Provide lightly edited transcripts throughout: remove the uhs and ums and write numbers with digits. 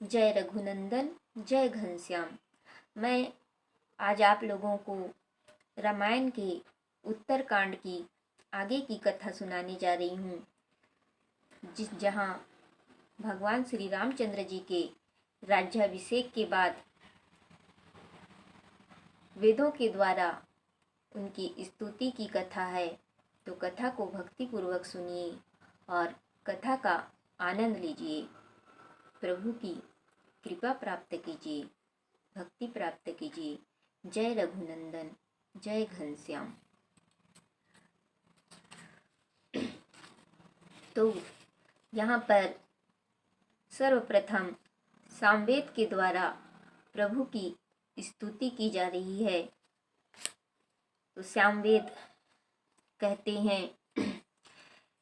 जय रघुनंदन, जय घनश्याम। मैं आज आप लोगों को रामायण के उत्तरकांड की आगे की कथा सुनाने जा रही हूँ, जहाँ भगवान श्री रामचंद्र जी के राज्याभिषेक के बाद वेदों के द्वारा उनकी स्तुति की कथा है। तो कथा को भक्तिपूर्वक सुनिए और कथा का आनंद लीजिए। प्रभु की कृपा प्राप्त कीजिए, भक्ति प्राप्त कीजिए। जय रघुनंदन, जय घनश्याम। तो यहाँ पर सर्वप्रथम सामवेद के द्वारा प्रभु की स्तुति की जा रही है। तो सामवेद कहते हैं,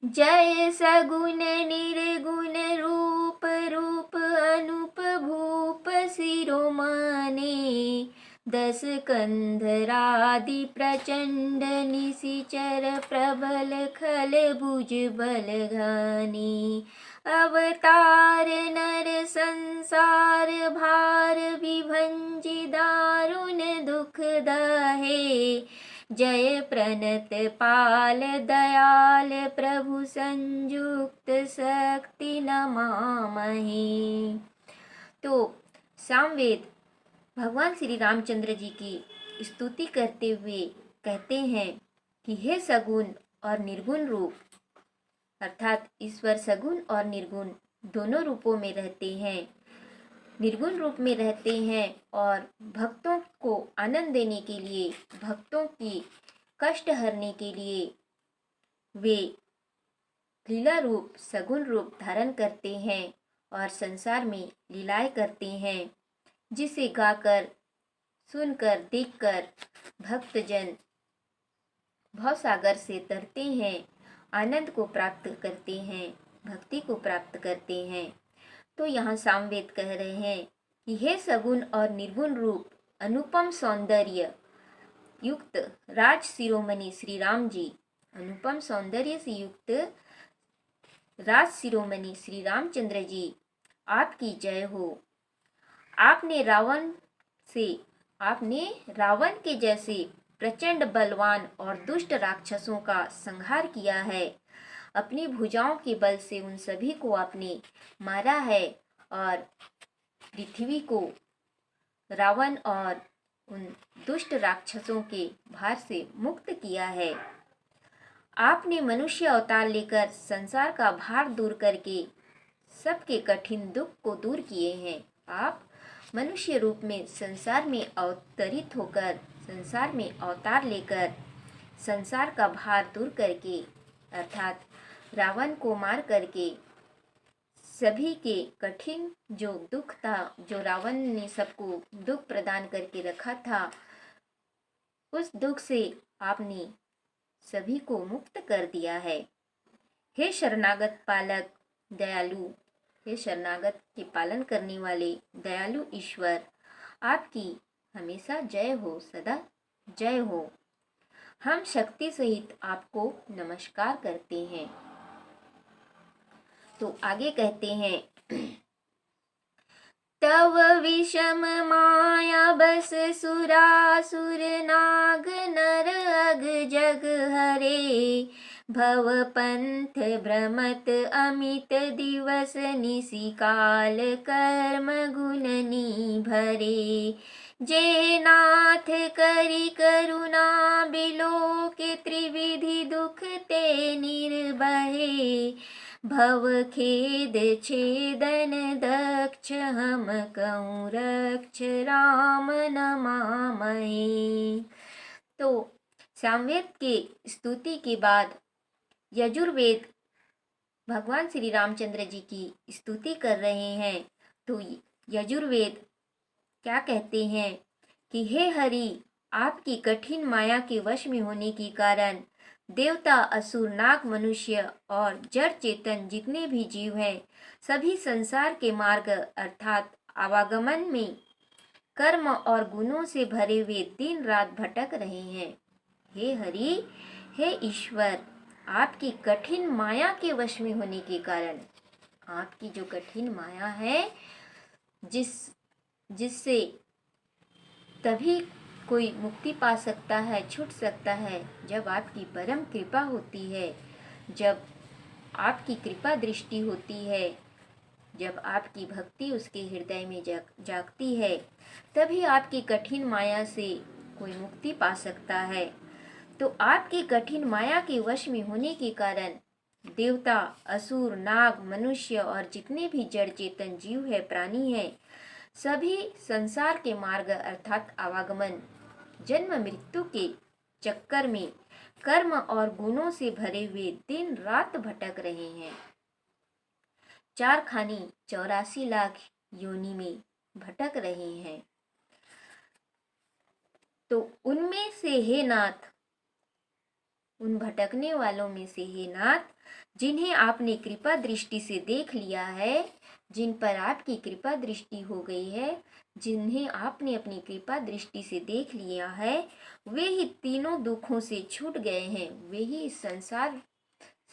जय सगुण निर्गुण रूप रूप अनूप भूप शिरोमणे, दस कंधरादि प्रचंड निशिचर प्रबल खल भुज बल घानी, अवतार नर संसार भार विभंजि दारुण दुख दहे, जय प्रणत पाल दयाल प्रभु संयुक्त शक्ति नमामहे। तो सामवेद भगवान श्री रामचंद्र जी की स्तुति करते हुए कहते हैं कि हे सगुण और निर्गुण रूप, अर्थात ईश्वर सगुण और निर्गुण दोनों रूपों में रहते हैं। निर्गुण रूप में रहते हैं और भक्तों को आनंद देने के लिए, भक्तों की कष्ट हरने के लिए वे लीला रूप सगुण रूप धारण करते हैं और संसार में लीलाएं करते हैं, जिसे गाकर, सुनकर, देखकर भक्तजन भवसागर से तरते हैं, आनंद को प्राप्त करते हैं, भक्ति को प्राप्त करते हैं। तो यहाँ सामवेद कह रहे हैं कि हे सगुण और निर्गुण रूप अनुपम सौंदर्य युक्त राज शिरोमणि श्री राम जी, अनुपम सौंदर्य से युक्त राज शिरोमणि श्री रामचंद्र जी, आपकी जय हो। आपने रावण के जैसे प्रचंड बलवान और दुष्ट राक्षसों का संहार किया है। अपनी भुजाओं के बल से उन सभी को आपने मारा है और पृथ्वी को रावण और उन दुष्ट राक्षसों के भार से मुक्त किया है। आपने मनुष्य अवतार लेकर संसार का भार दूर करके सबके कठिन दुख को दूर किए हैं। आप मनुष्य रूप में संसार में अवतरित होकर, संसार में अवतार लेकर संसार का भार दूर करके, अर्थात रावण को मार करके सभी के कठिन जो दुख था, जो रावण ने सबको दुख प्रदान करके रखा था, उस दुख से आपने सभी को मुक्त कर दिया है। हे शरणागत पालक दयालु, हे शरणागत के पालन करने वाले दयालु ईश्वर, आपकी हमेशा जय हो, सदा जय हो। हम शक्ति सहित आपको नमस्कार करते हैं। तो आगे कहते हैं, तव विषम माया बस सुरासुर नाग नर अग जग हरे, भव पंथ भ्रमत अमित दिवस निशि काल कर्म गुणनी भरे, जे नाथ करि करुणा बिलो के त्रिविधि दुख ते निर्भये, भव खेद छेदन दक्ष हम कहूँ रक्ष राम नमामहे। तो सामवेद के स्तुति के बाद यजुर्वेद भगवान श्री रामचंद्र जी की स्तुति कर रहे हैं। तो यजुर्वेद क्या कहते हैं कि हे हरि, आपकी कठिन माया के वश में होने के कारण देवता, असुर, नाग, मनुष्य और जड़ चेतन जितने भी जीव हैं, सभी संसार के मार्ग अर्थात आवागमन में कर्म और गुणों से भरे हुए दिन रात भटक रहे हैं। हे हरि, हे ईश्वर, आपकी कठिन माया के वश में होने के कारण, आपकी जो कठिन माया है जिससे तभी कोई मुक्ति पा सकता है, छूट सकता है, जब आपकी परम कृपा होती है, जब आपकी कृपा दृष्टि होती है, जब आपकी भक्ति उसके हृदय में जागती है, तभी आपकी कठिन माया से कोई मुक्ति पा सकता है। तो आपकी कठिन माया के वश में होने के कारण देवता, असुर, नाग, मनुष्य और जितने भी जड़ चेतन जीव है, प्राणी है, सभी संसार के मार्ग अर्थात आवागमन, जन्म मृत्यु के चक्कर में कर्म और गुणों से भरे हुए दिन रात भटक रहे हैं। 4 खानी 84 लाख योनि में भटक रहे हैं। तो उनमें से हे नाथ, उन भटकने वालों में से हे नाथ, जिन्हें आपने कृपा दृष्टि से देख लिया है, जिन पर आपकी कृपा दृष्टि हो गई है, जिन्हें आपने अपनी कृपा दृष्टि से देख लिया है, वे ही तीनों दुखों से छूट गए हैं। वे ही इस संसार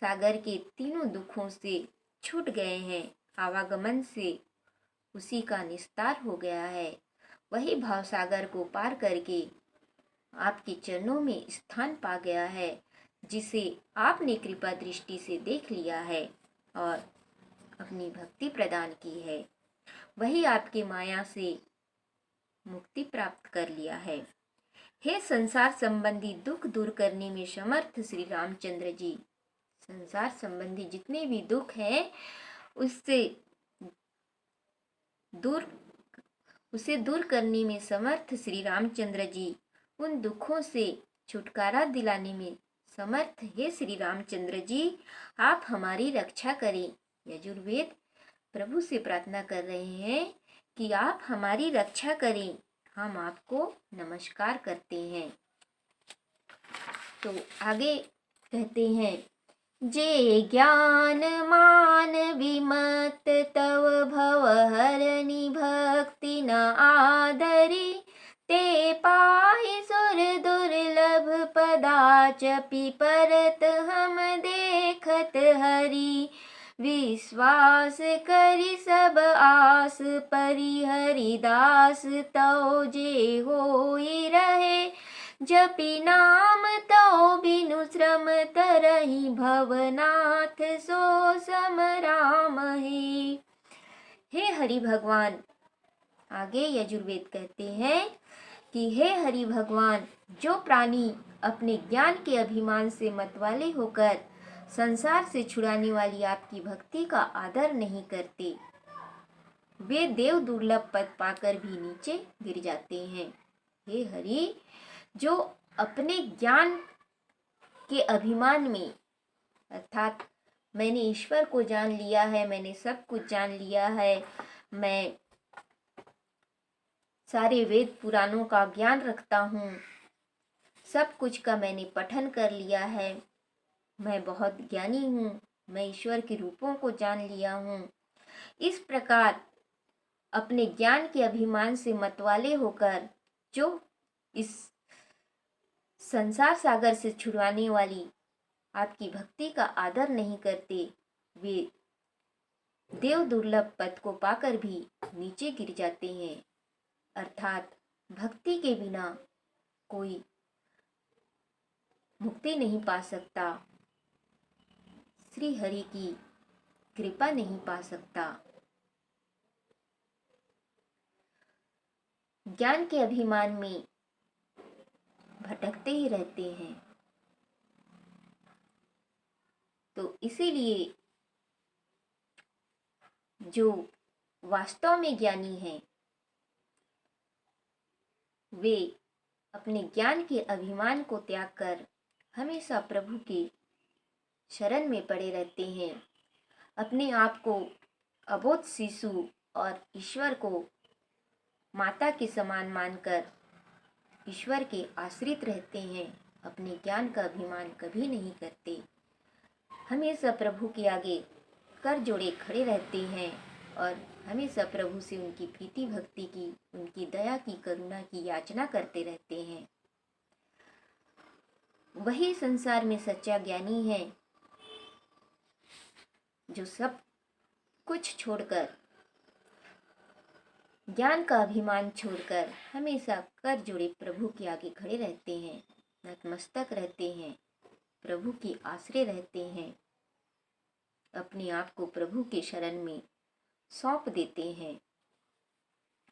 सागर के तीनों दुखों से छूट गए हैं। आवागमन से उसी का निस्तार हो गया है। वही भाव सागर को पार करके आपके चरणों में स्थान पा गया है, जिसे आपने कृपा दृष्टि से देख लिया है और अपनी भक्ति प्रदान की है। वही आपकी माया से मुक्ति प्राप्त कर लिया है। हे संसार संबंधी दुख दूर करने में समर्थ श्री रामचंद्र जी, संसार संबंधी जितने भी दुख हैं उसे दूर करने में समर्थ श्री रामचंद्र जी, उन दुखों से छुटकारा दिलाने में समर्थ हे श्री रामचंद्र जी, आप हमारी रक्षा करें। यजुर्वेद प्रभु से प्रार्थना कर रहे हैं कि आप हमारी रक्षा करें। हम आपको नमस्कार करते हैं। तो आगे कहते हैं, जे ज्ञान मान विमत तव भव हरनि भक्ति न आदरी, ते पाहि सुर दुर्लभ पदाचपि परत हम देखत हरि, विश्वास करि सब आस परिहरि दास, तौ जे होई रहे जपि नाम, तौ बिनु श्रम तरहि भवनाथ, सो सम राम हे हरि भगवान। आगे यजुर्वेद कहते हैं कि हे हरि भगवान, जो प्राणी अपने ज्ञान के अभिमान से मतवाले होकर संसार से छुड़ाने वाली आपकी भक्ति का आदर नहीं करते, वे देव दुर्लभ पद पाकर भी नीचे गिर जाते हैं। हे हरि, जो अपने ज्ञान के अभिमान में, अर्थात मैंने ईश्वर को जान लिया है, मैंने सब कुछ जान लिया है, मैं सारे वेद पुराणों का ज्ञान रखता हूँ, सब कुछ का मैंने पठन कर लिया है, मैं बहुत ज्ञानी हूँ, मैं ईश्वर के रूपों को जान लिया हूँ। इस प्रकार अपने ज्ञान के अभिमान से मतवाले होकर जो इस संसार सागर से छुड़वाने वाली आपकी भक्ति का आदर नहीं करते, वे देव दुर्लभ पद को पाकर भी नीचे गिर जाते हैं। अर्थात भक्ति के बिना कोई मुक्ति नहीं पा सकता, श्री हरि की कृपा नहीं पा सकता। ज्ञान के अभिमान में भटकते ही रहते हैं। तो इसीलिए जो वास्तव में ज्ञानी हैं, वे अपने ज्ञान के अभिमान को त्याग कर हमेशा प्रभु के शरण में पड़े रहते हैं। अपने आप को अबोध शिशु और ईश्वर को माता के समान मानकर ईश्वर के आश्रित रहते हैं। अपने ज्ञान का अभिमान कभी नहीं करते, हमेशा प्रभु के आगे कर जोड़े खड़े रहते हैं और हमेशा प्रभु से उनकी प्रीति भक्ति की, उनकी दया की, करुणा की याचना करते रहते हैं। वही संसार में सच्चा ज्ञानी है, जो सब कुछ छोड़कर ज्ञान का अभिमान छोड़कर हमेशा कर जोड़े प्रभु के आगे खड़े रहते हैं, नतमस्तक रहते हैं, प्रभु के आश्रय रहते हैं, अपने आप को प्रभु के शरण में सौंप देते हैं,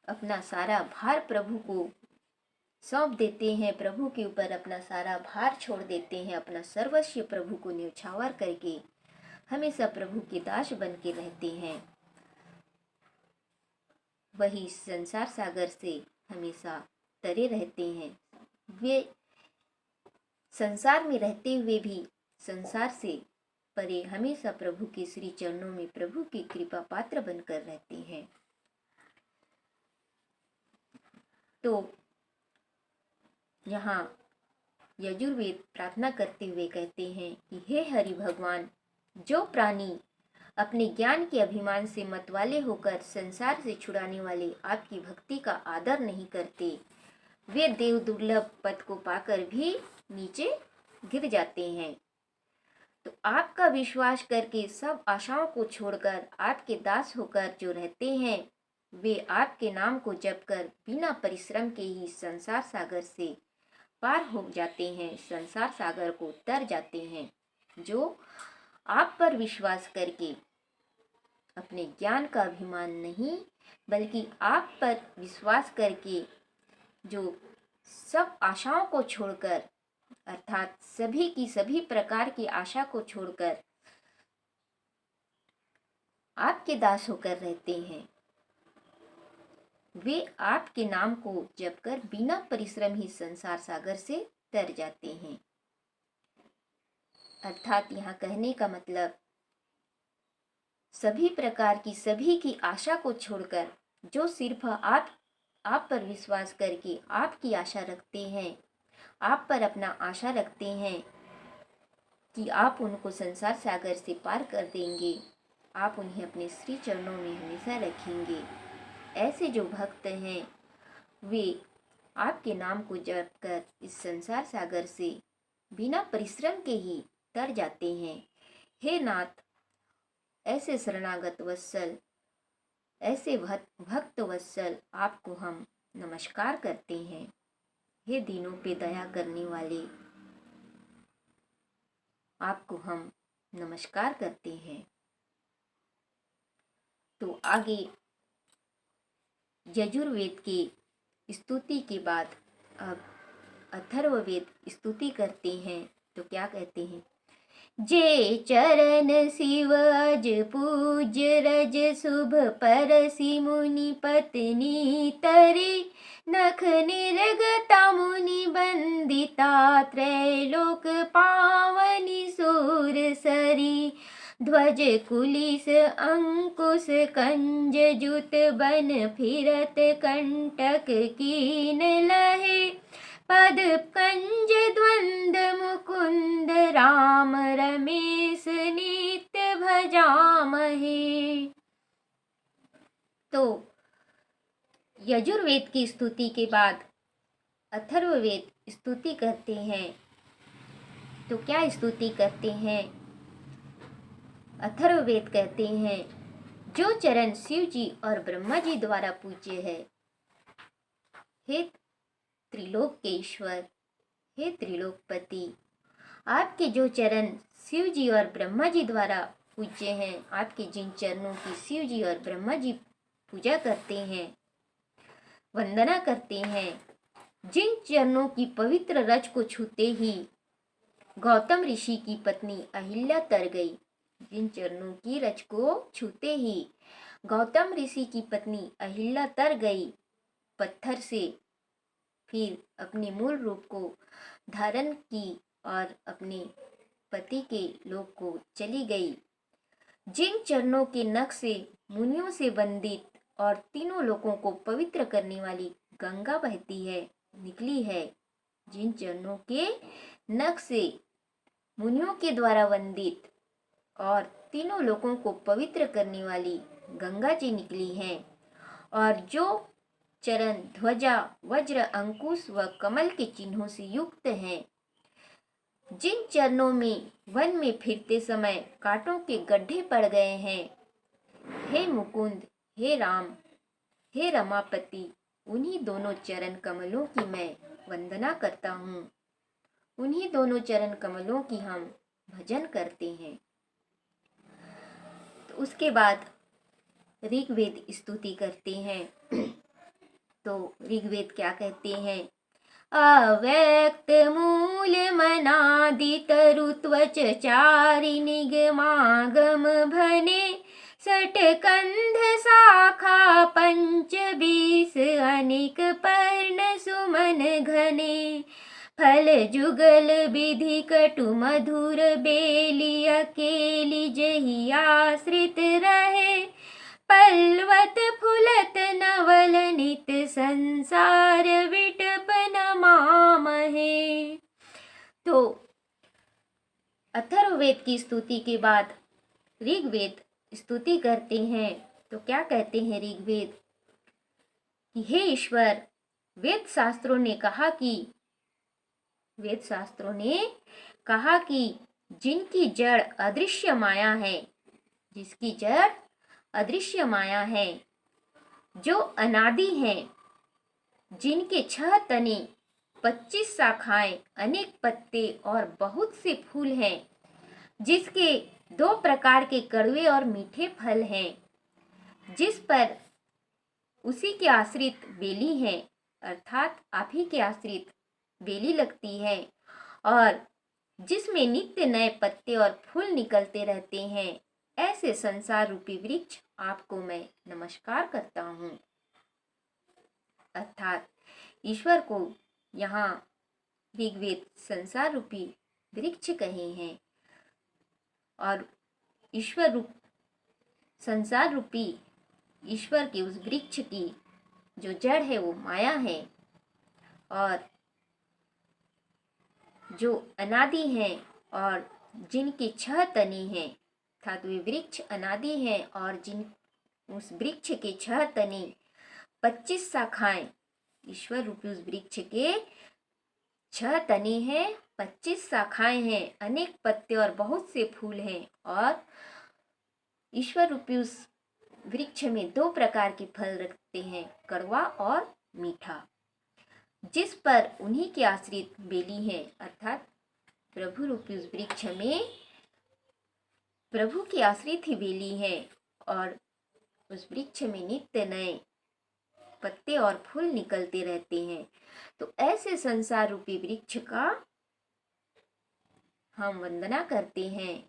अपना सारा भार प्रभु को सौंप देते हैं, प्रभु के ऊपर अपना सारा भार छोड़ देते हैं, अपना सर्वस्व प्रभु को न्यौछावर करके हमेशा प्रभु के दास बन के रहते हैं। वही संसार सागर से हमेशा तरे रहते हैं। वे संसार में रहते हुए भी संसार से परे हमेशा प्रभु के श्री चरणों में प्रभु की कृपा पात्र बनकर रहते हैं। तो यहाँ यजुर्वेद प्रार्थना करते हुए कहते हैं कि हे हरि भगवान, जो प्राणी अपने ज्ञान के अभिमान से मतवाले होकर संसार से छुड़ाने वाले आपकी भक्ति का आदर नहीं करते, वे देव दुर्लभ पद को पाकर भी नीचे गिर जाते हैं। तो आपका विश्वास करके सब आशाओं को छोड़कर आपके दास होकर जो रहते हैं, वे आपके नाम को जप कर बिना परिश्रम के ही संसार सागर से पार हो जाते हैं, संसार सागर को तर जाते हैं। जो आप पर विश्वास करके अपने ज्ञान का अभिमान नहीं बल्कि आप पर विश्वास करके जो सब आशाओं को छोड़कर, अर्थात सभी की सभी प्रकार की आशा को छोड़कर आपके दास होकर रहते हैं, वे आपके नाम को जप कर बिना परिश्रम ही संसार सागर से तर जाते हैं। अर्थात यहाँ कहने का मतलब सभी प्रकार की सभी की आशा को छोड़कर जो सिर्फ आप पर विश्वास करके आपकी आशा रखते हैं, आप पर अपना आशा रखते हैं कि आप उनको संसार सागर से पार कर देंगे, आप उन्हें अपने श्री चरणों में हमेशा रखेंगे। ऐसे जो भक्त हैं वे आपके नाम को जप कर इस संसार सागर से बिना परिश्रम के ही तर जाते हैं। हे नाथ, ऐसे शरणागत वत्सल, ऐसे भक्त वत्सल आपको हम नमस्कार करते हैं। हे दीनों पे दया करने वाले, आपको हम नमस्कार करते हैं। तो आगे यजुर्वेद की स्तुति के बाद अब अथर्ववेद स्तुति करते हैं। तो क्या कहते हैं? जे चरण शिव अज पूज्य रज शुभ परसि मुनि पत्नी तरे, नख निर्गता मुनि बंदिता त्रैलोक पावनी सूर सरी, ध्वज कुलिस अंकुश कंज जुत बन फिरत कंटक कीन लहे, पद कंज द्वंद मुकुंद राम रमेश नित्य भजामहे। तो यजुर्वेद की स्तुति के बाद अथर्ववेद स्तुति करते हैं। तो क्या स्तुति करते हैं? अथर्ववेद कहते हैं, जो चरण शिव जी और ब्रह्मा जी द्वारा पूज्य है, हे त्रिलोक के ईश्वर, हे त्रिलोकपति, आपके जो चरण शिव जी और ब्रह्मा जी द्वारा पूज्य हैं, आपके जिन चरणों की शिव जी और ब्रह्मा जी पूजा करते हैं, वंदना करते हैं, जिन चरणों की पवित्र रज को छूते ही गौतम ऋषि की पत्नी अहिल्या तर गई, जिन चरणों की रज को छूते ही गौतम ऋषि की पत्नी अहिल्या तर गई पत्थर से, फिर अपने मूल रूप को धारण की और अपने पति के लोक को चली गई, जिन चरणों के नख से मुनियों से वंदित और तीनों लोकों को पवित्र करने वाली गंगा बहती है, निकली है, जिन चरणों के नख से मुनियों के द्वारा वंदित और तीनों लोकों को पवित्र करने वाली गंगा जी निकली हैं, और जो चरण ध्वजा वज्र अंकुश व कमल के चिन्हों से युक्त हैं, जिन चरणों में वन में फिरते समय कांटों के गड्ढे पड़ गए हैं, हे मुकुंद, हे राम, हे रमापति, उन्हीं दोनों चरण कमलों की मैं वंदना करता हूँ। उन्हीं दोनों चरण कमलों की हम भजन करते हैं। तो उसके बाद ऋग्वेद स्तुति करते हैं। तो ऋग्वेद क्या कहते हैं? अव्यक्त मूल मनादि तरुत्वच चारि निगमागम भने षट्कंध शाखा पंच बीस अनेक पर्ण सुमन घने फल जुगल विधि कटु मधुर बेली अकेली जही आश्रित रहे पल्वत फुलत नवल नित संसार विटपन मामहे। तो अथर्ववेद की स्तुति के बाद ऋग्वेद स्तुति करते हैं। तो क्या कहते हैं ऋग्वेद कि हे ईश्वर, वेद शास्त्रों ने कहा कि जिनकी जड़ अदृश्य माया है, जिसकी जड़ अदृश्य माया है, जो अनादि है, जिनके 6 तने 25 शाखाएं अनेक पत्ते और बहुत से फूल हैं, जिसके 2 प्रकार के कड़वे और मीठे फल हैं, जिस पर उसी के आश्रित बेली है, अर्थात आप ही के आश्रित बेली लगती है, और जिसमें नित्य नए पत्ते और फूल निकलते रहते हैं, ऐसे संसार रूपी वृक्ष आपको मैं नमस्कार करता हूँ। अर्थात ईश्वर को यहाँ ऋग्वेद संसार रूपी वृक्ष कहे हैं, और संसार रूपी ईश्वर के उस वृक्ष की जो जड़ है वो माया है, और जो अनादि है और जिनके 6 तने हैं, अर्थात वे वृक्ष अनादि है, और जिन उस वृक्ष के 6 तने 25 शाखाएं, ईश्वर रूपी उस वृक्ष के 6 तने हैं, 25 शाखाएं हैं, अनेक पत्ते और बहुत से फूल हैं, और ईश्वर रूपी उस वृक्ष में 2 प्रकार के फल रखते हैं, कड़वा और मीठा, जिस पर उन्हीं के आश्रित बेली है, अर्थात प्रभु रूपी उस वृक्ष में प्रभु की आश्रित ही बेली है, और उस वृक्ष में नित्य नए पत्ते और फूल निकलते रहते हैं। तो ऐसे संसार रूपी वृक्ष का हम वंदना करते हैं,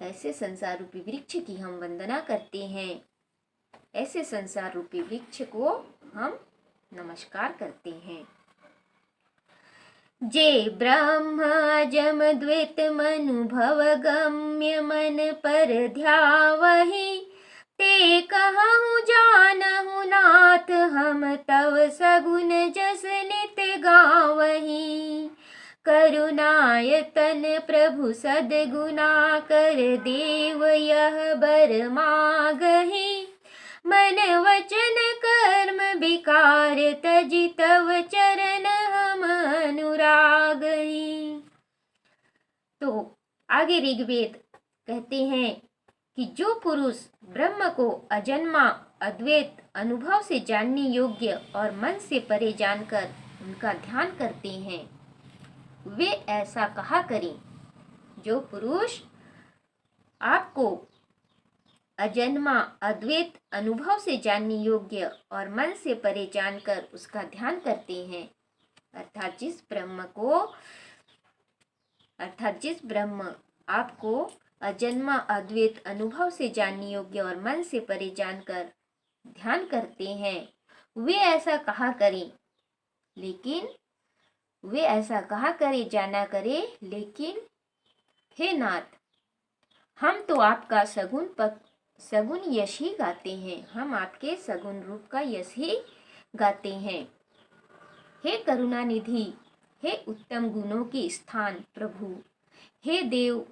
ऐसे संसार रूपी वृक्ष की हम वंदना करते हैं, ऐसे संसार रूपी वृक्ष को हम नमस्कार करते हैं। जे ब्रह्म जम द्वैत मनुभव गम्य मन पर ध्यावहि ते कहूँ जानहु नाथ हम तव सगुन जस नित गावहि करुणायतन प्रभु सद्गुना कर देव यह बर मागहि मन वचन कर्म विकार तजि तव चरण हम अनुरागहि। तो आगे ऋग्वेद कहते हैं कि जो पुरुष ब्रह्म को अजन्मा अद्वैत अनुभव से जानने योग्य और मन से परे जानकर उनका ध्यान करते हैं, वे ऐसा कहा करें। जो पुरुष आपको अजन्मा अद्वैत अनुभव से जानने योग्य और मन से परे जानकर उसका ध्यान करते हैं, अर्थात जिस ब्रह्म आपको अजन्मा अद्वैत अनुभव से जानने योग्य और मन से परे जानकर ध्यान करते हैं, वे ऐसा कहा करें, जाना करे, लेकिन हे नाथ, हम तो आपका सगुण यश ही गाते हैं, हम आपके सगुण रूप का यश ही गाते हैं। हे करुणा निधि, हे उत्तम गुणों की स्थान प्रभु, हे देव,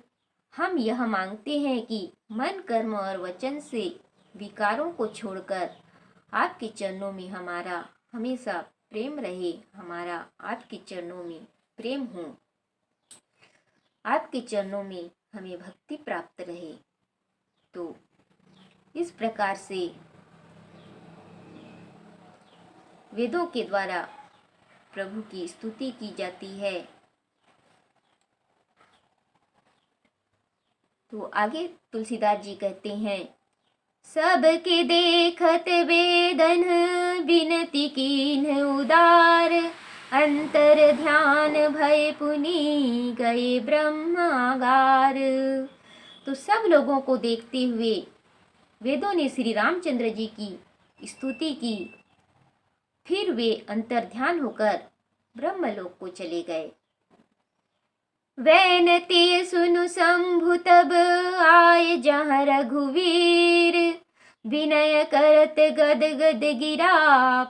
हम यह मांगते हैं कि मन कर्म और वचन से विकारों को छोड़कर आपके चरणों में हमारा हमेशा प्रेम रहे, हमारा आपके चरणों में प्रेम हो, आपके चरणों में हमें भक्ति प्राप्त रहे। तो इस प्रकार से वेदों के द्वारा प्रभु की स्तुति की जाती है। तो आगे तुलसीदास जी कहते हैं, सबके देखत वेदन विनती कीन्ह उदार, अंतर ध्यान भय पुनि गए ब्रह्मागार। तो सब लोगों को देखते हुए वेदों ने श्री रामचंद्र जी की स्तुति की। फिर वे अंतर ध्यान होकर ब्रह्मलोक को चले गए। वैनती सुनु शंभु तब आए जहाँ रघुवीर, विनय करत गद गद गिरा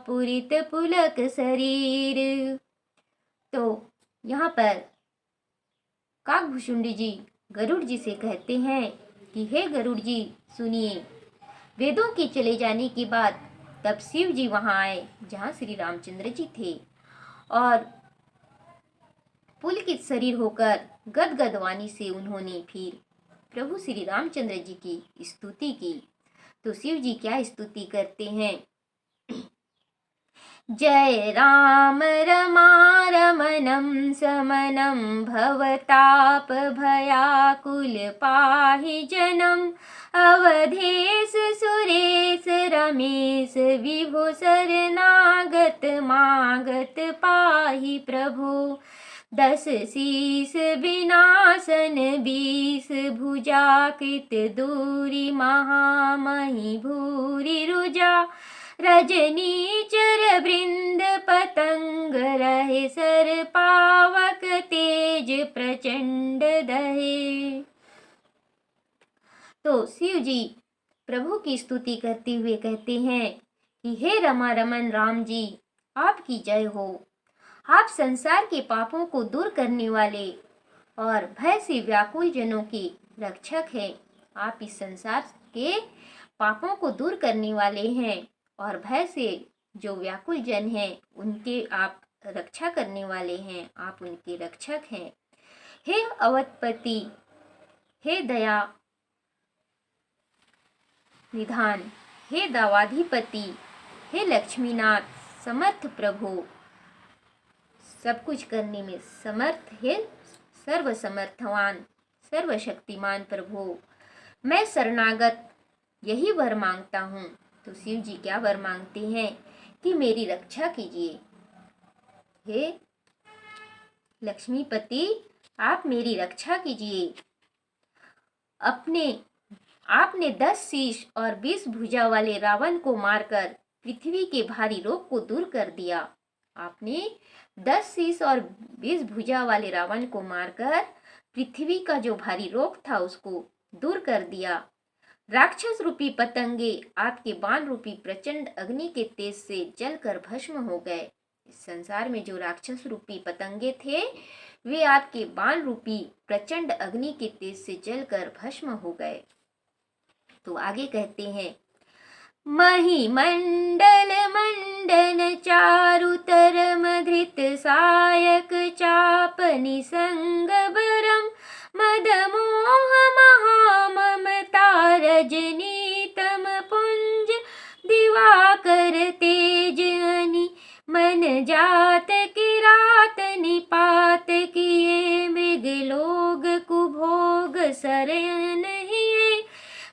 पुरित पुलक शरीर। तो यहाँ पर काकभूषुंडी जी गरुड़ जी से कहते हैं कि हे गरुड़ जी सुनिए, वेदों के चले जाने के बाद तब शिव जी वहाँ आए जहाँ श्री रामचंद्र जी थे और पुलकित शरीर होकर गदगद वाणी से उन्होंने फिर प्रभु श्री रामचंद्र जी की स्तुति की। तो शिव जी क्या स्तुति करते हैं, जय राम रमारमणं समनं भवताप भयाकुल पाहि जनम, अवधेश सुरेश रमेश विभु शरणागत मागत पाहि प्रभु, 10 शीस विनाशन 20 भुजा कृत दूरी महामहि भूरि रुजा, रजनी चर वृंद पतंग रहे सर पावक तेज प्रचंड दहे। तो शिव जी प्रभु की स्तुति करते हुए कहते हैं कि हे रमा रमन राम जी, आपकी जय हो। आप संसार के पापों को दूर करने वाले और भय से व्याकुल जनों के रक्षक हैं। आप इस संसार के पापों को दूर करने वाले हैं और भय से जो व्याकुल जन हैं उनके आप रक्षा करने वाले हैं, आप उनके रक्षक हैं। हे अवधपति, हे दया निधान, हे दावाधिपति, हे लक्ष्मीनाथ, समर्थ प्रभु, सब कुछ करने में समर्थ है, सर्व समर्थवान सर्वशक्तिमान प्रभु, मैं शरणागत यही वर मांगता हूँ। तो शिव जी क्या वर मांगते हैं कि मेरी रक्षा कीजिए। हे लक्ष्मीपति, आप मेरी रक्षा कीजिए। आपने 10 शीश और 20 भुजा वाले रावण को मारकर पृथ्वी के भारी रोग को दूर कर दिया। आपने 10 शीश और 20 भुजा वाले रावण को मारकर पृथ्वी का जो भारी रोग था उसको दूर कर दिया। राक्षस रूपी पतंगे आपके बाण रूपी प्रचंड अग्नि के तेज से जलकर भस्म हो गए। इस संसार में जो राक्षस रूपी पतंगे थे वे आपके बाण रूपी प्रचंड अग्नि के तेज से जलकर भस्म हो गए। तो आगे कहते हैं, मही मंडल मंडन चारुतरम धृत सायक चाप निसंग बरम, मद मोह महाममता रजनीतम पुंज दिवाकर तेज अनि, मन जात किरात निपात किए मृग लोग कुभोग सरयन हिए,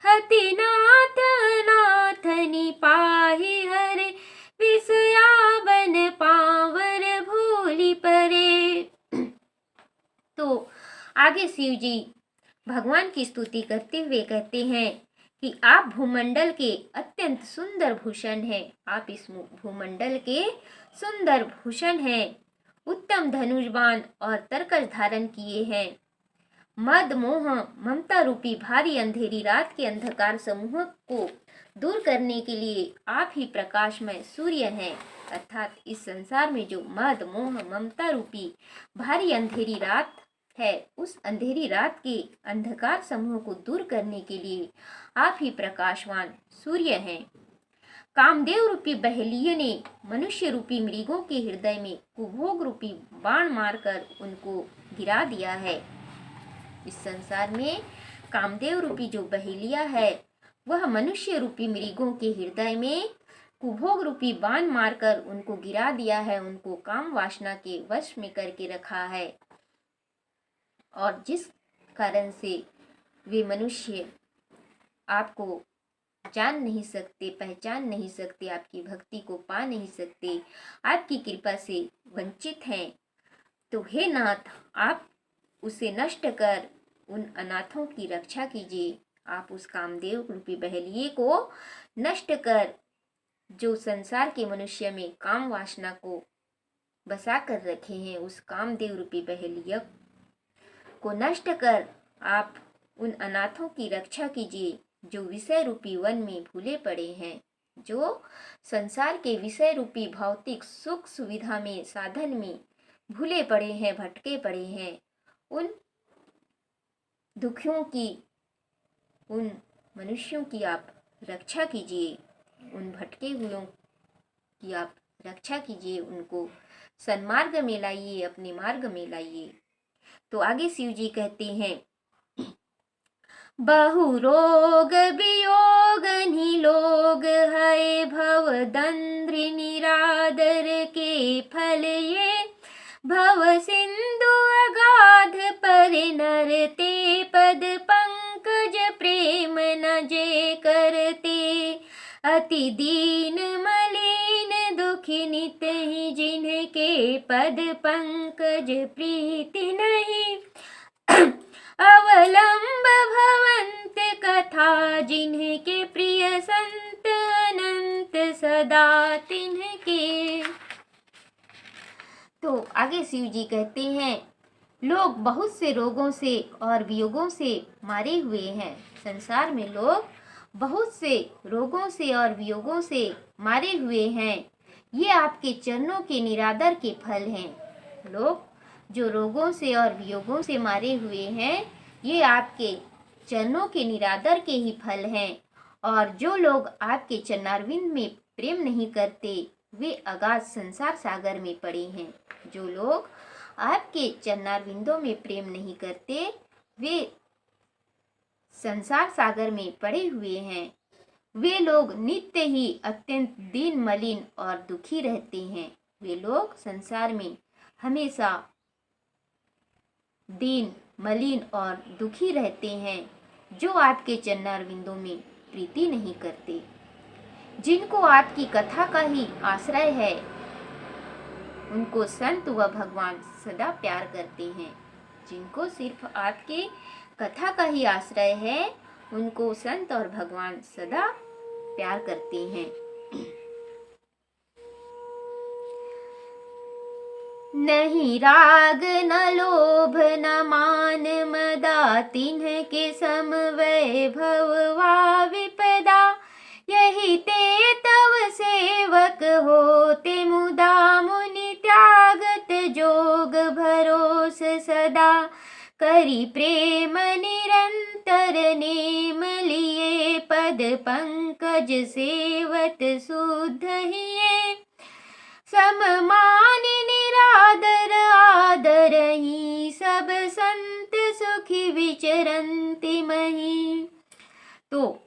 हति नाथ नाथ निपाहि हरे, विषयावन पावर भूलि परे। तो आगे शिव जी भगवान की स्तुति करते हुए कहते हैं कि आप भूमंडल के अत्यंत सुंदर भूषण हैं। आप इस भूमंडल के सुंदर भूषण हैं, उत्तम धनुष-बाण और तरकश धारण किए हैं। मद मोह ममता रूपी भारी अंधेरी रात के अंधकार समूह को दूर करने के लिए आप ही प्रकाशमय सूर्य हैं। अर्थात इस संसार में जो मद मोह ममता रूपी भारी अंधेरी रात है, उस अंधेरी रात के अंधकार समूह को दूर करने के लिए आप ही प्रकाशवान सूर्य हैं। कामदेव रूपी बहेलिये ने मनुष्य रूपी मृगों के हृदय में कुभोग रूपी बाण मारकर उनको गिरा दिया है। इस संसार में कामदेव रूपी जो बहेलिया है वह मनुष्य रूपी मृगों के हृदय में कुभोग रूपी बाण मारकर उनको गिरा दिया है, उनको काम वासना के वश में करके रखा है, और जिस कारण से वे मनुष्य आपको जान नहीं सकते, पहचान नहीं सकते, आपकी भक्ति को पा नहीं सकते, आपकी कृपा से वंचित हैं। तो हे नाथ, आप उसे नष्ट कर उन अनाथों की रक्षा कीजिए। आप उस कामदेव रूपी बहेलिए को नष्ट कर, जो संसार के मनुष्य में काम वासना को बसा कर रखे हैं, उस कामदेव रूपी बहेलिया को नष्ट कर आप उन अनाथों की रक्षा कीजिए, जो विषय रूपी वन में भूले पड़े हैं, जो संसार के विषय रूपी भौतिक सुख सुविधा में, साधन में भूले पड़े हैं, भटके पड़े हैं। उन दुखियों की, उन मनुष्यों की आप रक्षा कीजिए, उन भटके हुओं की आप रक्षा कीजिए, उनको सन्मार्ग में लाइए, अपने मार्ग में लाइए। तो आगे शिव जी कहते हैं, बहु रोग वियोग निलोग है, भव दंद्र निरादर के फल ये, भव सिंधु अगाध पर नरते, पद पंकज प्रेम न जे करते, अति दीन मलिन दुखी नित ही, जिनके पद पंकज प्रीति नहीं, अवलंब भवंत कथा, जिनके प्रिय संत अनंत सदा तिनके। तो आगे शिव जी कहते हैं, लोग बहुत से रोगों से और वियोगों से मारे हुए हैं। संसार में लोग बहुत से रोगों से और वियोगों से मारे हुए हैं। ये आपके चरणों के निरादर के फल हैं। लोग जो रोगों से और वियोगों से मारे हुए हैं, ये आपके चरणों के निरादर के ही फल हैं। और जो लोग आपके चरणारविंद में प्रेम नहीं करते, वे अगाध संसार सागर में पड़े हैं। जो लोग आपके चरणारविंदों में प्रेम नहीं करते, वे संसार सागर में पड़े हुए हैं। वे लोग नित्य ही अत्यंत दीन मलिन और दुखी रहते हैं। वे लोग संसार में हमेशा दीन मलिन और दुखी रहते हैं, जो आपके चरणारविंदों में प्रीति नहीं करते। जिनको आपकी कथा का ही आश्रय है, उनको संत व भगवान सदा प्यार करते हैं। जिनको सिर्फ आपके कथा का ही आश्रय है, उनको संत और भगवान सदा प्यार करते हैं। नहीं राग न लोभ न मान मदा, तिन्ह के सम वैभवा विपदा, यही ते तव सेवक होते मुदा, मुनि त्यागत जोग भरोस सदा, करी प्रेम निरंतर नेम लिए, पद पंकज सेवत शुद्ध हिये, सममान निरादर आदर ही, सब संत सुखी विचरंति मही। तो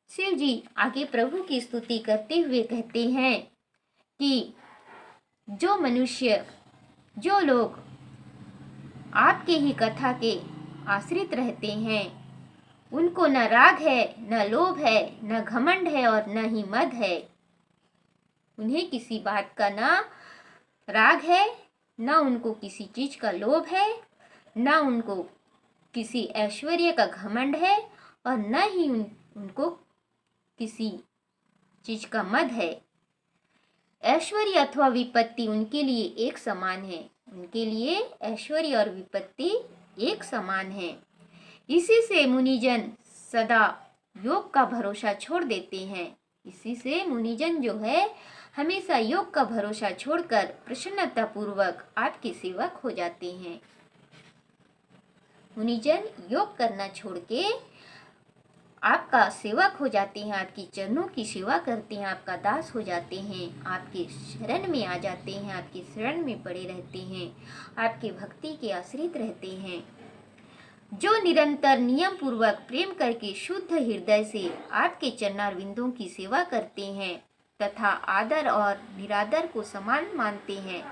शिव जी आगे प्रभु की स्तुति करते हुए कहते हैं कि जो मनुष्य, जो लोग आपके ही कथा के आश्रित रहते हैं, उनको न राग है, न लोभ है, न घमंड है और न ही मद है। उन्हें किसी बात का न राग है, न उनको किसी चीज का लोभ है, न उनको किसी ऐश्वर्य का घमंड है, और न ही उनको किसी चीज का मद है। ऐश्वर्य अथवा विपत्ति उनके लिए एक समान है। उनके लिए ऐश्वर्य और विपत्ति एक समान है। इसी से मुनिजन सदा योग का भरोसा छोड़ देते हैं। इसी से मुनिजन जो है हमेशा योग का भरोसा छोड़कर प्रसन्नता पूर्वक आपके सेवक हो जाते हैं। मुनिजन योग करना छोड़ के आपका सेवक हो जाते हैं, आपकी चरणों की सेवा करते हैं, आपका दास हो जाते हैं, आपके शरण में आ जाते हैं, आपके शरण में पड़े रहते हैं, आपके भक्ति के आश्रित रहते हैं। जो निरंतर नियम पूर्वक प्रेम करके शुद्ध हृदय से आपके चरणारविंदों की सेवा करते हैं, तथा आदर और निरादर को समान मानते हैं,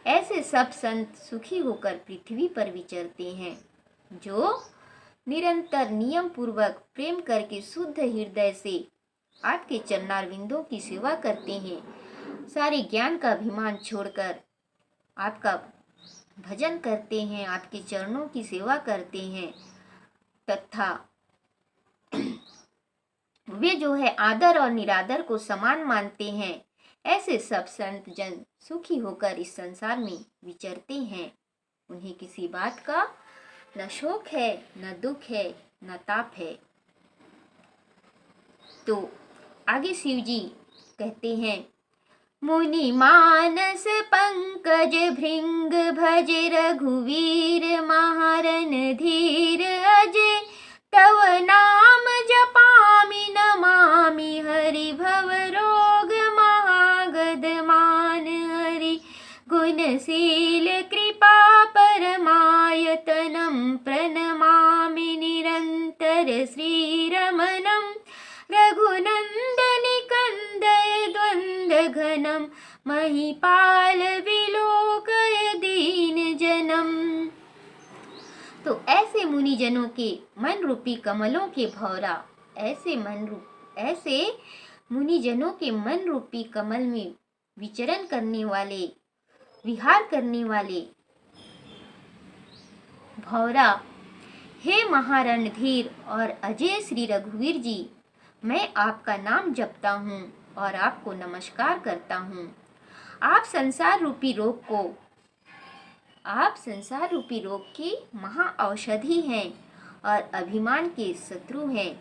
ऐसे सब संत सुखी होकर पृथ्वी पर विचरते हैं। जो निरंतर नियम पूर्वक प्रेम करके शुद्ध हृदय से आपके चरणारविंदों की सेवा करते हैं, सारे ज्ञान का अभिमान छोड़कर आपका भजन करते हैं, आपके चरणों की सेवा करते हैं तथा वे जो है आदर और निरादर को समान मानते हैं, ऐसे सब संत जन सुखी होकर इस संसार में विचरते हैं। उन्हें किसी बात का न शोक है, न दुख है, न ताप है। तो आगे शिव जी कहते हैं, मुनि मानस पंकज भृंग भज रघुवीर महारन धीर अजय तव नाम जपामि नमामि हरि भव रोग महागद मान हरि गुणशील कृपा परमायतनं प्रणमामि निरंतर श्रीरमणं रघुनंदनि कंदय द्वंद्व घनम महिपाल विलोकय दीन जनम। तो ऐसे मुनिजनों के मन रूपी कमलों के भौरा, ऐसे मुनिजनों के मन रूपी कमल में विचरण करने वाले, विहार करने वाले भौरा, हे महारणधीर और अजय श्री रघुवीर जी, मैं आपका नाम जपता हूँ और आपको नमस्कार करता हूँ। आप संसार रूपी रोग की महाऔषधि हैं और अभिमान के शत्रु हैं।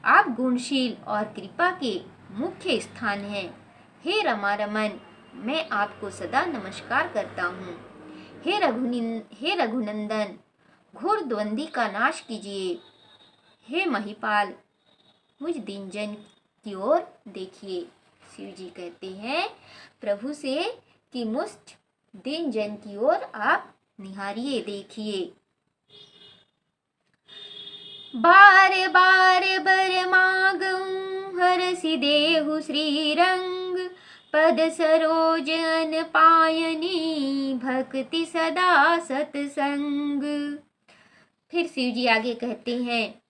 आप गुणशील और कृपा के मुख्य स्थान हैं। हे रमारमन, मैं आपको सदा नमस्कार करता हूँ। हे रघुनंदन, घोर द्वंद्वी का नाश कीजिए। हे महिपाल, मुझ दीनजन की ओर देखिए। शिव जी कहते हैं प्रभु से कि मुझ दीनजन की ओर आप निहारिए, देखिए। बार बार बर मागऊं हरसि देहु श्रीरंग पद सरोज अन पायनी भक्ति सदा सतसंग। फिर शिव जी आगे कहते हैं,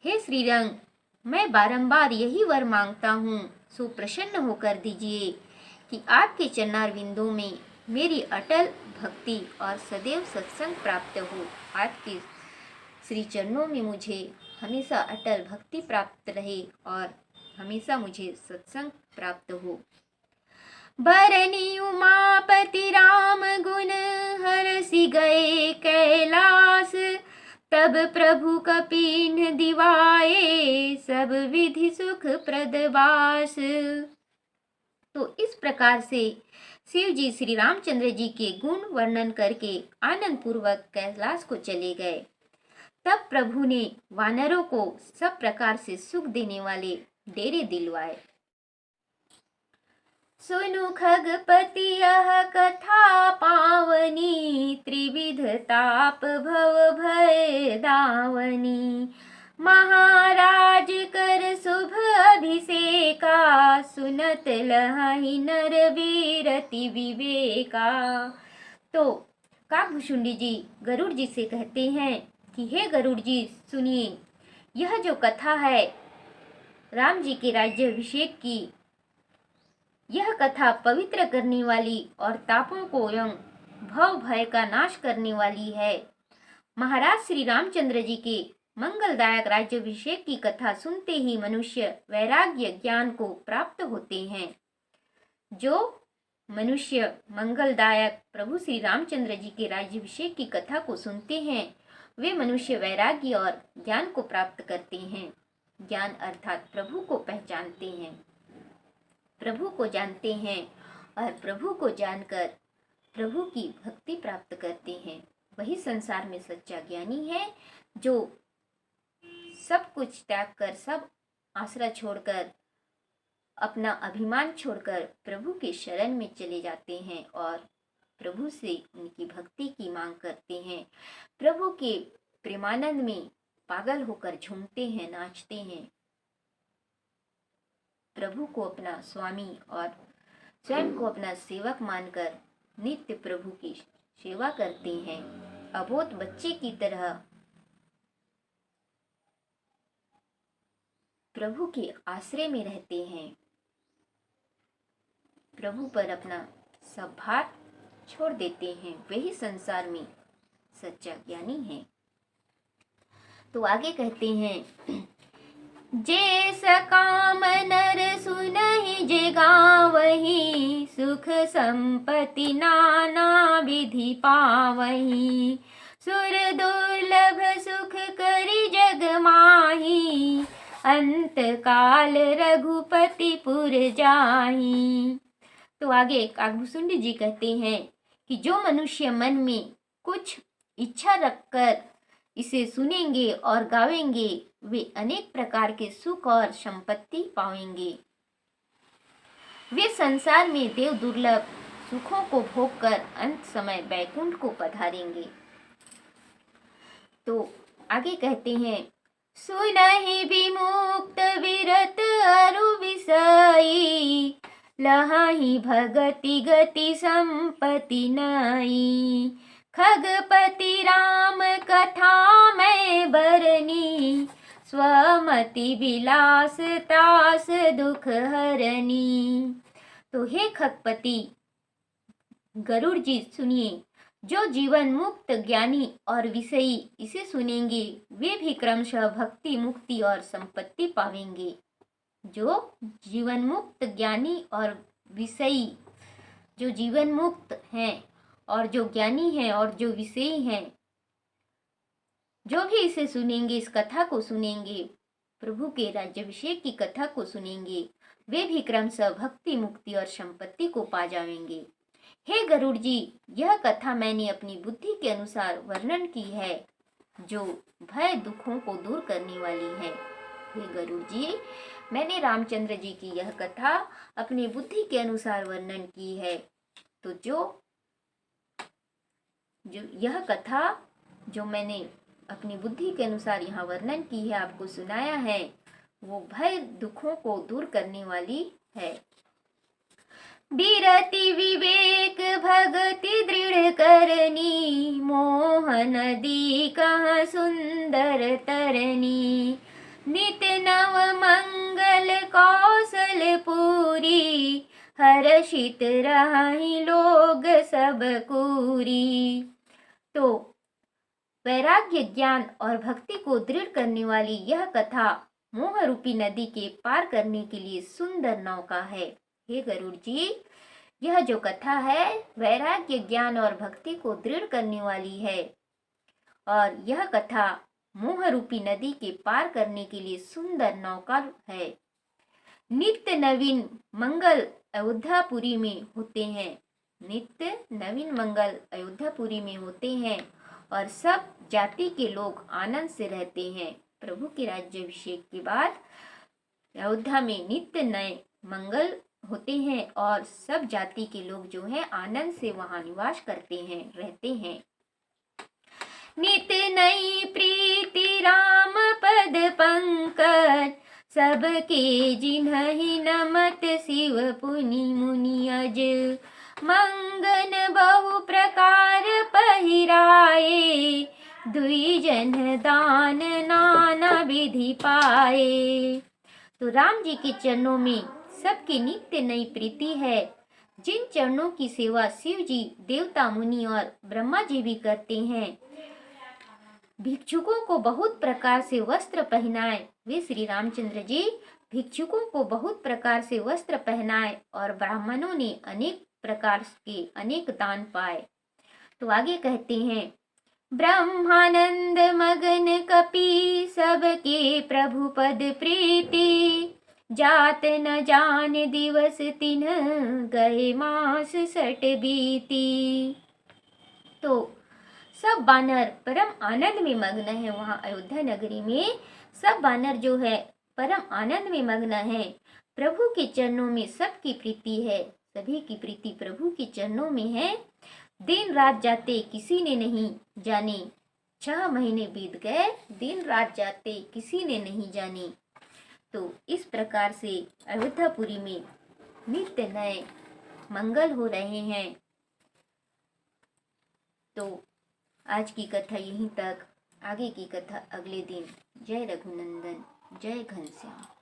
हे श्रीरंग, मैं बारंबार यही वर मांगता हूँ, सो प्रसन्न होकर दीजिए कि आपके चरणारविंदों में मेरी अटल भक्ति और सदैव सत्संग प्राप्त हो। आपके श्री चरणों में मुझे हमेशा अटल भक्ति प्राप्त रहे और हमेशा मुझे सत्संग प्राप्त हो। बरनी उमापति राम गुण हरसि गए कैलास तब प्रभु कपिन दिवाए सब विधि सुख प्रदवास। तो इस प्रकार से शिव जी श्री रामचंद्र जी के गुण वर्णन करके आनंद पूर्वक कैलाश को चले गए। तब प्रभु ने वानरों को सब प्रकार से सुख देने वाले डेरे दिलवाए। सुनु खगपति यह कथा पावनी त्रिविध ताप भव भय दावनी। महाराज कर शुभ अभिषेका सुनत लहहि नर वीरति विवेका। तो काकभुशुंडी जी गरुड़ जी से कहते हैं कि हे गरुड़ जी, सुनिए, यह जो कथा है राम जी के राज्याभिषेक की, यह कथा पवित्र करने वाली और तापों को एवं भव भय का नाश करने वाली है। महाराज श्री रामचंद्र जी के मंगलदायक राज्याभिषेक की कथा सुनते ही मनुष्य वैराग्य ज्ञान को प्राप्त होते हैं। जो मनुष्य मंगलदायक प्रभु श्री रामचंद्र जी के राज्याभिषेक की कथा को सुनते हैं, वे मनुष्य वैराग्य और ज्ञान को प्राप्त करते हैं। ज्ञान अर्थात प्रभु को पहचानते हैं, प्रभु को जानते हैं और प्रभु को जानकर प्रभु की भक्ति प्राप्त करते हैं। वही संसार में सच्चा ज्ञानी है, जो सब कुछ त्याग कर, सब आसरा छोड़कर, अपना अभिमान छोड़कर प्रभु के शरण में चले जाते हैं और प्रभु से उनकी भक्ति की मांग करते हैं। प्रभु के प्रेमानंद में पागल होकर झूमते हैं, नाचते हैं। प्रभु को अपना स्वामी और स्वयं को अपना सेवक मानकर नित्य प्रभु की सेवा करते हैं। अबोध बच्चे की तरह प्रभु के आश्रय में रहते हैं, प्रभु पर अपना सब भार छोड़ देते हैं, वही संसार में सच्चा ज्ञानी है। तो आगे कहते हैं, जे सकाम नर सुनहि जे गावहि, सुख संपत्ति नाना विधि पावहि, सुर दुर्लभ सुख करि जग माहि, अंत काल रघुपति पुर जाहि। तो आगे काकभूषुंड जी कहते हैं कि जो मनुष्य मन में कुछ इच्छा रखकर इसे सुनेंगे और गावेंगे, वे अनेक प्रकार के सुख और संपत्ति पाएंगे। वे संसार में देव दुर्लभ सुखों को भोगकर अंत समय बैकुंठ को पधारेंगे। तो आगे कहते हैं, सुनहि विमुक्त विरत अरु विषयी, लहहि भगति गति संपत्ति नई, खगपति राम कथा में बरनी, स्वमति विलास तास दुख हरनी। तो हे खगपति गरुड़ जी सुनिए, जो जीवन मुक्त ज्ञानी और विषयी इसे सुनेंगे, वे भी क्रमशः भक्ति मुक्ति और संपत्ति पावेंगे। जो जीवन मुक्त ज्ञानी और विषयी, जो जीवन मुक्त हैं और जो ज्ञानी हैं और जो विषयी हैं, जो भी इसे सुनेंगे, इस कथा को सुनेंगे, प्रभु के राज्याभिषेक की कथा को सुनेंगे, वे भी क्रमशः भक्ति मुक्ति और संपत्ति को पा जाएंगे। हे गरुड़ जी, यह कथा मैंने अपनी बुद्धि के अनुसार वर्णन की है, जो भय दुखों को दूर करने वाली है। हे गरुड़ जी, मैंने रामचंद्र जी की यह कथा अपनी बुद्धि के अनुसार वर्णन की है। तो जो यह कथा जो मैंने अपनी बुद्धि के अनुसार यहाँ वर्णन की है, आपको सुनाया है, वो भय दुखों को दूर करने वाली है। बिरति विवेक भगति दृढ़ करनी, मोह नदी कहाँ सुंदर तरनी, नित नव मंगल कौशल पूरी, हर्षित रहि लोग सब कूरी। तो वैराग्य ज्ञान और भक्ति को दृढ़ करने वाली यह कथा मोह रूपी नदी के पार करने के लिए सुंदर नौका है। हे गरुड़ जी, यह जो कथा है वैराग्य ज्ञान और भक्ति को दृढ़ करने वाली है, और यह कथा मोह रूपी नदी के पार करने के लिए सुंदर नौका है। नित्य नवीन मंगल अयोध्यापुरी में होते हैं, नित्य नवीन मंगल अयोध्यापुरी में होते हैं, और सब जाति के लोग आनंद से रहते हैं। प्रभु के राज्याभिषेक के बाद अयोध्या में नित्य नए मंगल होते हैं और सब जाति के लोग जो हैं आनंद से वहां निवास करते हैं, रहते हैं। नित नई प्रीति राम पद पंकज, सबके जिन्हि नमत शिव पुनि मुनि अज, मंगन बहु प्रकार पहिराए, दुई जन दान नाना विधि पाए। तो राम जी के चरणों में सबकी नित्य नई प्रीति है। जिन चरणों की सेवा शिव जी, देवता, मुनि और ब्रह्मा जी भी करते हैं, भिक्षुकों को बहुत प्रकार से वस्त्र पहनाए, वे श्री रामचंद्र जी भिक्षुकों को बहुत प्रकार से वस्त्र पहनाए, और ब्राह्मणों ने अनेक प्रकार के अनेक दान पाए। तो आगे कहते हैं, ब्रह्मानंद मगन कपि, सबके प्रभु पद प्रीति, जात न जान दिवस तिन, गए मास सट बीती। तो सब बानर परम आनंद में मग्न है। वहाँ अयोध्या नगरी में सब बानर जो है परम आनंद में मग्न है। प्रभु के चरणों में सबकी प्रीति है, सभी की प्रीति प्रभु के चरणों में है। दिन रात जाते किसी ने नहीं जाने, 6 महीने बीत गए, दिन रात जाते किसी ने नहीं जाने। तो इस प्रकार से अयोध्यापुरी में नित्य नए मंगल हो रहे हैं। तो आज की कथा यहीं तक, आगे की कथा अगले दिन। जय रघुनंदन, जय घनश्याम।